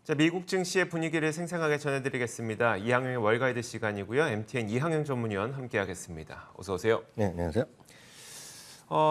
자, 미국 증시의 분위기를 생생하게 전해드리겠습니다. 이항영의 월가이드 시간이고요. MTN 이항영 전문위원 함께하겠습니다. 어서 오세요. 네, 안녕하세요.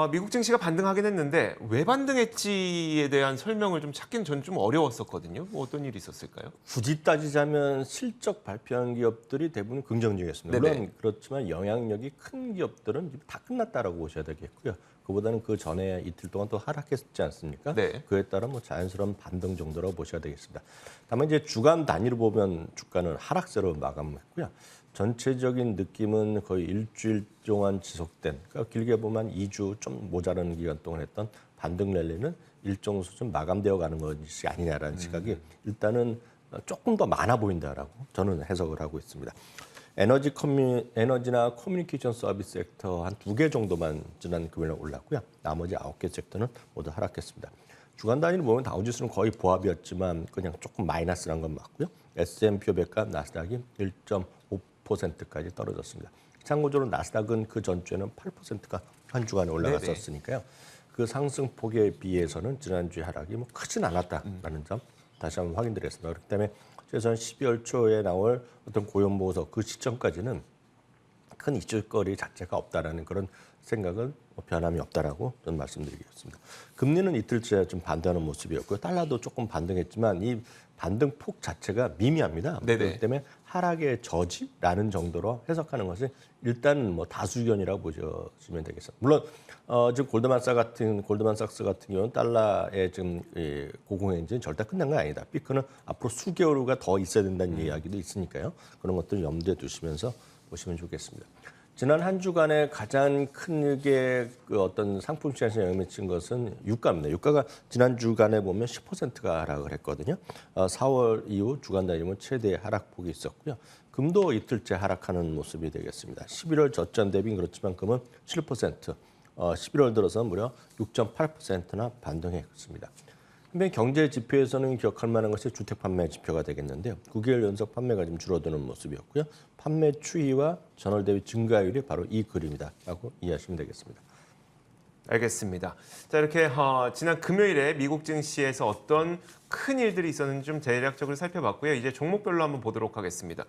미국 증시가 반등하긴 했는데 왜 반등했지에 대한 설명을 좀 찾기는 전 좀 어려웠었거든요. 뭐 어떤 일이 있었을까요? 굳이 따지자면 실적 발표한 기업들이 대부분 긍정적이었습니다. 네네. 물론 그렇지만 영향력이 큰 기업들은 다 끝났다라고 보셔야 되겠고요. 그보다는 그 전에 이틀 동안 또 하락했지 않습니까? 네. 그에 따라 뭐 자연스러운 반등 정도라고 보셔야 되겠습니다. 다만 이제 주간 단위로 보면 주가는 하락세로 마감했고요. 전체적인 느낌은 거의 일주일 동안 지속된, 그러니까 길게 보면 2주 좀 모자라는 기간 동안 했던 반등 랠리는 일정 수준 마감되어 가는 것이 아니냐라는 시각이 일단은 조금 더 많아 보인다라고 저는 해석을 하고 있습니다. 에너지나 커뮤니케이션 서비스 섹터 한 2개 정도만 지난 금요일에 올랐고요. 나머지 9개 섹터는 모두 하락했습니다. 주간 단위로 보면 다우지수는 거의 보합이었지만 그냥 조금 마이너스란 건 맞고요. S&P 500과 나스닥이 1.5%까지 떨어졌습니다. 참고적으로 나스닥은 그 전주에는 8%가 한 주간에 올라갔었으니까요. 그 상승폭에 비해서는 지난주에 하락이 뭐 크진 않았다라는 점 다시 한번 확인드렸습니다. 그렇기 때문에 최소한 12월 초에 나올 어떤 고용 보고서 그 시점까지는 큰 이슈거리 자체가 없다라는 그런 생각은 변함이 없다라고 저는 말씀드리겠습니다. 금리는 이틀째 좀 반등하는 모습이었고요. 달러도 조금 반등했지만 이 반등 폭 자체가 미미합니다. 네네. 그렇기 때문에 하락의 저지라는 정도로 해석하는 것이 일단 뭐 다수견이라고 보시면 되겠습니다. 물론 지금 골드만삭스 같은 경우는 달러의 지금 고공행진은 절대 끝난 건 아니다. 피크는 앞으로 수개월가 더 있어야 된다는 이야기도 있으니까요. 그런 것들 염두에 두시면서 보시면 좋겠습니다. 지난 한 주간에 가장 크게 그 어떤 상품 시장에 영향을 미친 것은 유가입니다. 유가가 지난 주간에 보면 10%가 하락을 했거든요. 4월 이후 주간 단위면 최대 하락폭이 있었고요. 금도 이틀째 하락하는 모습이 되겠습니다. 11월 저점 대비 그렇지만 금은 7%, 11월 들어서 무려 6.8%나 반등했습니다. 한편 경제 지표에서는 기억할 만한 것이 주택 판매 지표가 되겠는데요. 9개월 연속 판매가 좀 줄어드는 모습이었고요. 판매 추이와 전월 대비 증가율이 바로 이 그림이다라고 이해하시면 되겠습니다. 알겠습니다. 자, 이렇게 지난 금요일에 미국 증시에서 어떤 큰 일들이 있었는지 좀 대략적으로 살펴봤고요. 이제 종목별로 한번 보도록 하겠습니다.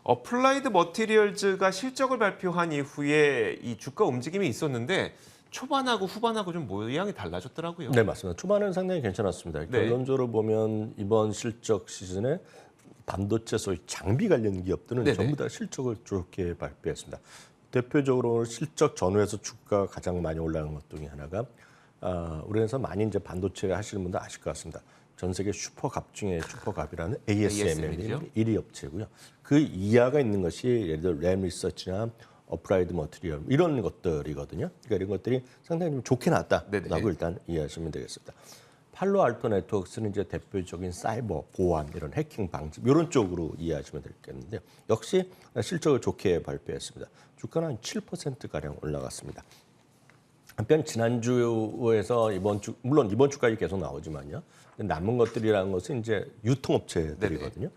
어플라이드 머티리얼즈가 실적을 발표한 이후에 이 주가 움직임이 있었는데 초반하고 후반하고 좀 모양이 달라졌더라고요. 네, 맞습니다. 초반은 상당히 괜찮았습니다. 네. 결론적으로 보면 이번 실적 시즌에 반도체 소위 장비 관련 기업들은 네네. 전부 다 실적을 좋게 발표했습니다. 대표적으로 실적 전후에서 주가가 가장 많이 올라간 것 중에 하나가 우리나라에서 많이 이제 반도체 하시는 분들 아실 것 같습니다. 전 세계 슈퍼갑 중에 슈퍼갑이라는 ASML이 1위 업체고요. 그 이하가 있는 것이 예를 들어 램 리서치나 어플라이드 머티리얼 이런 것들이거든요. 그러니까 이런 것들이 상당히 좀 좋게 나왔다라고 일단 이해하시면 되겠습니다. 팔로알토 네트워크스는 이제 대표적인 사이버 보안 이런 해킹 방지 이런 쪽으로 이해하시면 되겠는데요. 역시 실적을 좋게 발표했습니다. 주가는 한 7% 가량 올라갔습니다. 한편 지난주에서 이번 주 물론 이번 주까지 계속 나오지만요. 남은 것들이라는 것은 이제 유통업체들이거든요.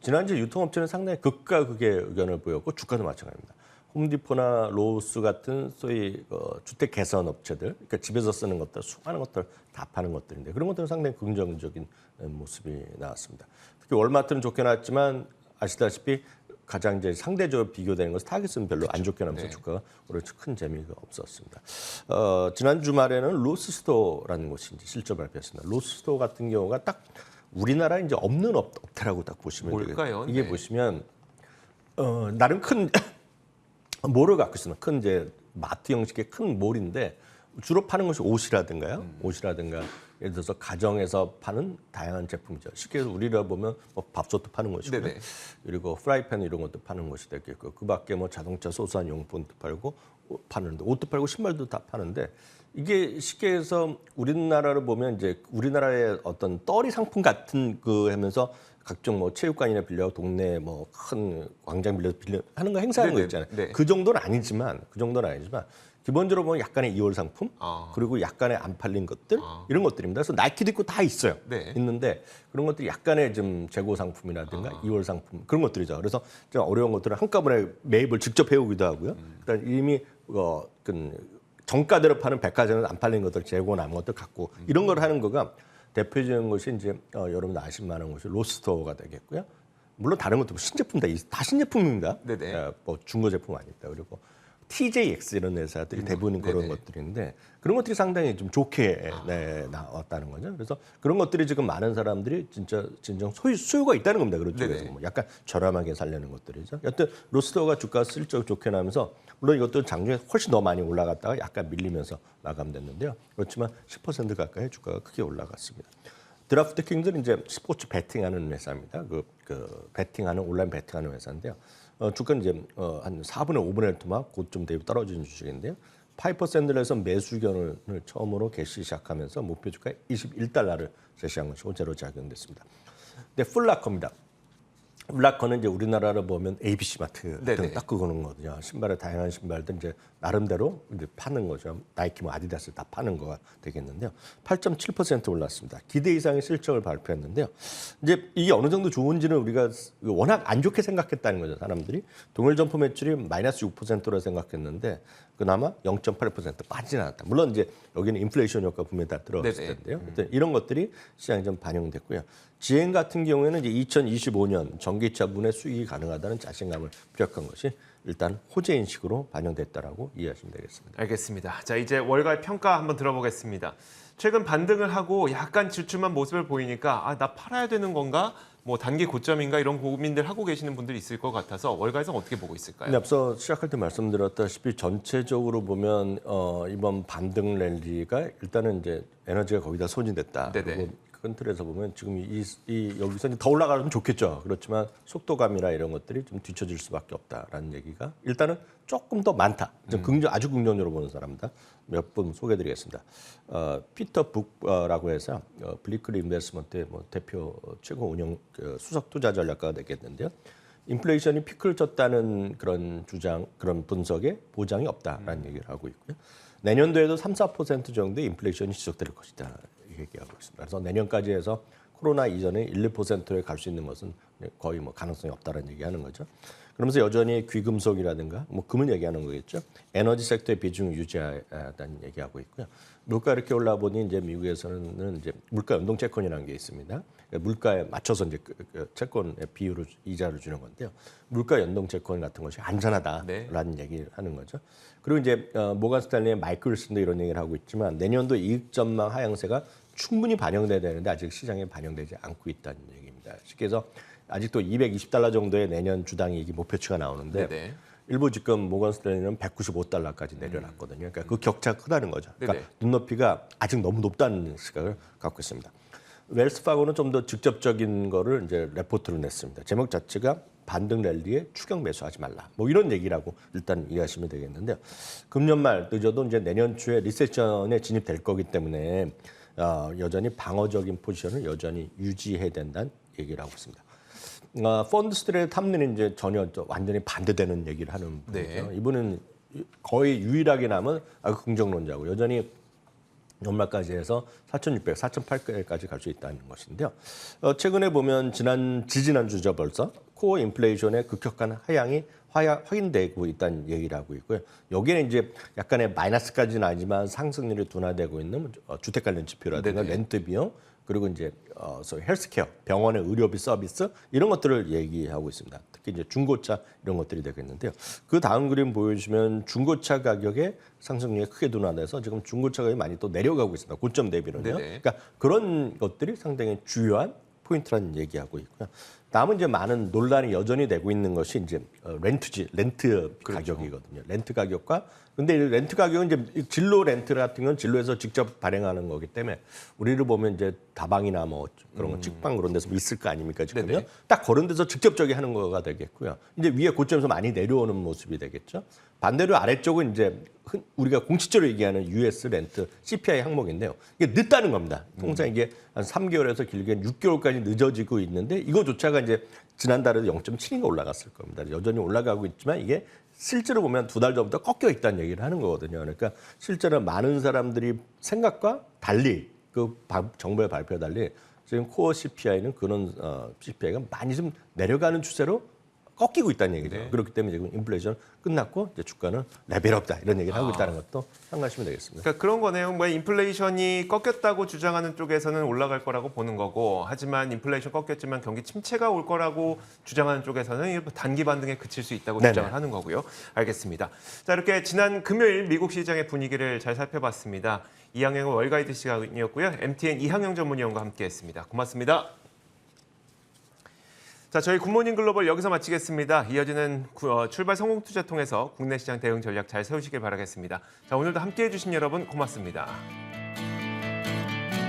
지난주 유통업체는 상당히 극과 극의 의견을 보였고 주가도 마찬가지입니다. 홈디포나 로스 같은 소위 주택 개선 업체들, 그러니까 집에서 쓰는 것들, 수많은 것들 다 파는 것들인데 그런 것들은 상당히 긍정적인 모습이 나왔습니다. 특히 월마트는 좋게 나왔지만 아시다시피 가장 이제 상대적으로 비교되는 것은 타겟은 별로 안 좋게 나면서 주가가 오히려 큰 재미가 없었습니다. 지난 주말에는 로스스토어라는 곳이 이제 실적 발표했습니다. 로스스토어 같은 경우가 딱 우리나라 이제 없는 업태라고 딱 보시면 뭘까요? 되겠어요. 이게 보시면 나름 큰 몰을 갖고 있습니다. 큰 이제 마트 형식의 큰 몰인데 주로 파는 것이 옷이라든가요. 옷이라든가 예를 들어서 가정에서 파는 다양한 제품이죠. 쉽게 해서 우리라 보면 뭐 밥솥도 파는 것이고요. 네네. 그리고 프라이팬 이런 것도 파는 것이 되겠고 그밖에 뭐 자동차 소소한 용품도 팔고 파는데 옷도 팔고 신발도 다 파는데 이게 쉽게 해서 우리나라를 보면 이제 우리나라의 어떤 떨이 상품 같은 그 하면서 각종 뭐 체육관이나 빌려 동네 뭐 큰 광장 빌려 하는 거 행사하는 거 있잖아요. 네. 그 정도는 아니지만 기본적으로 보면 약간의 2월 상품 그리고 약간의 안 팔린 것들 이런 것들입니다. 그래서 나이키도 있고 다 있어요. 네. 있는데 그런 것들이 약간의 좀 재고 상품이라든가 2월 상품 그런 것들이죠. 그래서 좀 어려운 것들은 한꺼번에 매입을 직접 해오기도 하고요. 그러니까 이미 정가대로 파는 백화점에서 안 팔린 것들 재고 남은 것들 갖고 이런 걸 하는 거가 대표적인 것이 이제 여러분 아실 만한 것이 로스터가 되겠고요. 물론 다른 것도 신제품 다 신제품입니다. 네네. 뭐 중고 제품 아닙니다. 그리고 TJX 이런 회사들이 대부분 그런 네네. 것들인데 그런 것들이 상당히 좀 좋게 나왔다는 거죠. 그래서 그런 것들이 지금 많은 사람들이 진정 수요가 있다는 겁니다. 그런 쪽에서 네네. 뭐 약간 저렴하게 살려는 것들이죠. 여튼 로스터가 주가 실적 좋게 나면서 물론 이것도 장중에 훨씬 더 많이 올라갔다가 약간 밀리면서 마감됐는데요. 그렇지만 10% 가까이 주가가 크게 올라갔습니다. 드라프트킹즈는 이제 스포츠 베팅하는 회사입니다. 그 베팅하는 온라인 베팅하는 회사인데요. 주가는 이제 한 4분의 5분의 1 토막 고점 대비 떨어지는 주식인데요. 파이퍼 샌들에서 매수 견을 처음으로 개시 시작하면서 목표 주가 21달러를 제시한 것이 호재로 작용됐습니다. 근데 풀라커입니다. 블라커는 이제 우리나라로 보면 ABC 마트 네네. 같은 딱 그거는 거든요. 신발에 다양한 신발들 이제 나름대로 이제 파는 거죠. 나이키, 뭐 아디다스 다 파는 거가 되겠는데요. 8.7% 올랐습니다. 기대 이상의 실적을 발표했는데요. 이제 이게 어느 정도 좋은지는 우리가 워낙 안 좋게 생각했다는 거죠. 사람들이 동일 점포 매출이 마이너스 6%로 생각했는데 그나마 0.8% 빠지진 않았다. 물론 이제 여기는 인플레이션 효과 분명히 다 들어갔을 네네. 텐데요. 이런 것들이 시장에 좀 반영됐고요. 지행 같은 경우에는 이제 2025년 전기차 분해 수익이 가능하다는 자신감을 부각한 것이 일단 호재 인식으로 반영됐다라고 이해하시면 되겠습니다. 알겠습니다. 자, 이제 월가의 평가 한번 들어보겠습니다. 최근 반등을 하고 약간 주춤한 모습을 보이니까 나 팔아야 되는 건가? 뭐 단기 고점인가 이런 고민들 하고 계시는 분들이 있을 것 같아서 월가에서 어떻게 보고 있을까요? 근데 앞서 시작할 때 말씀드렸다시피 전체적으로 보면 이번 반등 랠리가 일단은 이제 에너지가 거기다 소진됐다. 네네. 그리고 큰 틀에서 보면 지금 여기서 이제 더 올라가면 좋겠죠. 그렇지만 속도감이나 이런 것들이 좀 뒤처질 수밖에 없다라는 얘기가 일단은 조금 더 많다. 아주 긍정적으로 보는 사람들 몇 분 소개드리겠습니다. 피터 북라고 해서 블리클 인베스먼트의 뭐 대표 최고 운영 수석 투자 전략가가 되겠는데요. 인플레이션이 피크를 쳤다는 그런 주장, 그런 분석에 보장이 없다라는 얘기를 하고 있고요. 내년도에도 3~4% 정도의 인플레이션이 지속될 것이다 얘기하고 있습니다. 그래서 내년까지 해서 코로나 이전에 1~2%에 갈 수 있는 것은 거의 뭐 가능성이 없다라는 얘기하는 거죠. 그러면서 여전히 귀금속이라든가 뭐 금을 얘기하는 거겠죠. 에너지 섹터의 비중을 유지하다는 얘기하고 있고요. 물가 이렇게 올라보니 이제 미국에서는 이제 물가 연동 채권이라는 게 있습니다. 물가에 맞춰서 이제 채권의 비율을 이자를 주는 건데요. 물가 연동 채권 같은 것이 안전하다라는 얘기를 하는 거죠. 그리고 이제 모건 스탠리의 마이클 윌슨도 이런 얘기를 하고 있지만 내년도 이익 전망 하향세가 충분히 반영돼야 되는데 아직 시장에 반영되지 않고 있다는 얘기입니다. 쉽게 해서 아직도 $220 정도의 내년 주당 이익이 목표치가 나오는데 네네. 일부 지금 모건 스탠리는 $195까지 내려놨거든요. 그러니까 그 격차가 크다는 거죠. 그러니까 네네. 눈높이가 아직 너무 높다는 시각을 갖고 있습니다. 웰스파고는 좀 더 직접적인 거를 이제 레포트를 냈습니다. 제목 자체가 반등 랠리에 추격 매수하지 말라. 뭐 이런 얘기라고 일단 이해하시면 되겠는데요. 금년 말 늦어도 이제 내년 초에 리세션에 진입될 거기 때문에 여전히 방어적인 포지션을 여전히 유지해야 된다는 얘기를 하고 있습니다. 펀드스들의 탐내는 이제 전혀 완전히 반대되는 얘기를 하는 분이죠. 네. 이분은 거의 유일하게 남은 긍정론자고 여전히 연말까지 해서 4,600, 4,800까지 갈 수 있다는 것인데요. 최근에 보면 지지난주죠 벌써 코어 인플레이션의 급격한 하향이 확인되고 있다는 얘기를 하고 있고요. 여기에는 이제 약간의 마이너스까지는 아니지만 상승률이 둔화되고 있는 주택 관련 지표라든가 네네. 렌트 비용 그리고 이제 헬스케어, 병원의 의료비 서비스 이런 것들을 얘기하고 있습니다. 특히 이제 중고차 이런 것들이 되겠는데요. 그 다음 그림 보여주시면 중고차 가격의 상승률이 크게 둔화돼서 지금 중고차 가격이 많이 또 내려가고 있습니다. 고점 대비로는요. 네네. 그러니까 그런 것들이 상당히 주요한 포인트라는 얘기하고 있고요. 다음은 이제 많은 논란이 여전히 되고 있는 것이 이제 렌트 가격이거든요. 렌트 가격과 근데 이 렌트 가격은 이제 진로 렌트 같은 건 진로에서 직접 발행하는 거기 때문에 우리를 보면 이제 다방이나 뭐 그런 거 직방 그런 데서 있을 거 아닙니까 지금요? 네네. 딱 그런 데서 직접적이 하는 거가 되겠고요. 이제 위에 고점에서 많이 내려오는 모습이 되겠죠. 반대로 아래쪽은 이제 우리가 공식적으로 얘기하는 US 렌트 CPI 항목인데요. 이게 늦다는 겁니다. 통상 이게 한 3개월에서 길게는 6개월까지 늦어지고 있는데 이거조차가 이제 지난달에도 0.7인가 올라갔을 겁니다. 여전히 올라가고 있지만 이게 실제로 보면 2달 전부터 꺾여 있다는 얘기를 하는 거거든요. 그러니까 실제로 많은 사람들이 생각과 달리 그 정부의 발표와 달리 지금 코어 CPI는 그런 CPI가 많이 좀 내려가는 추세로 꺾이고 있다는 얘기죠. 네. 그렇기 때문에 지금 인플레이션 끝났고 이제 주가는 레벨업다 이런 얘기를 하고 있다는 것도 참고하시면 되겠습니다. 그러니까 그런 거네요. 뭐 인플레이션이 꺾였다고 주장하는 쪽에서는 올라갈 거라고 보는 거고, 하지만 인플레이션 꺾였지만 경기 침체가 올 거라고 주장하는 쪽에서는 단기 반등에 그칠 수 있다고 네네. 주장을 하는 거고요. 알겠습니다. 자, 이렇게 지난 금요일 미국 시장의 분위기를 잘 살펴봤습니다. 이항영 월가이드 시간이었고요. MTN 이항영 전문위원과 함께했습니다. 고맙습니다. 자, 저희 굿모닝 글로벌 여기서 마치겠습니다. 이어지는 출발 성공 투자 통해서 국내 시장 대응 전략 잘 세우시길 바라겠습니다. 자, 오늘도 함께해 주신 여러분 고맙습니다.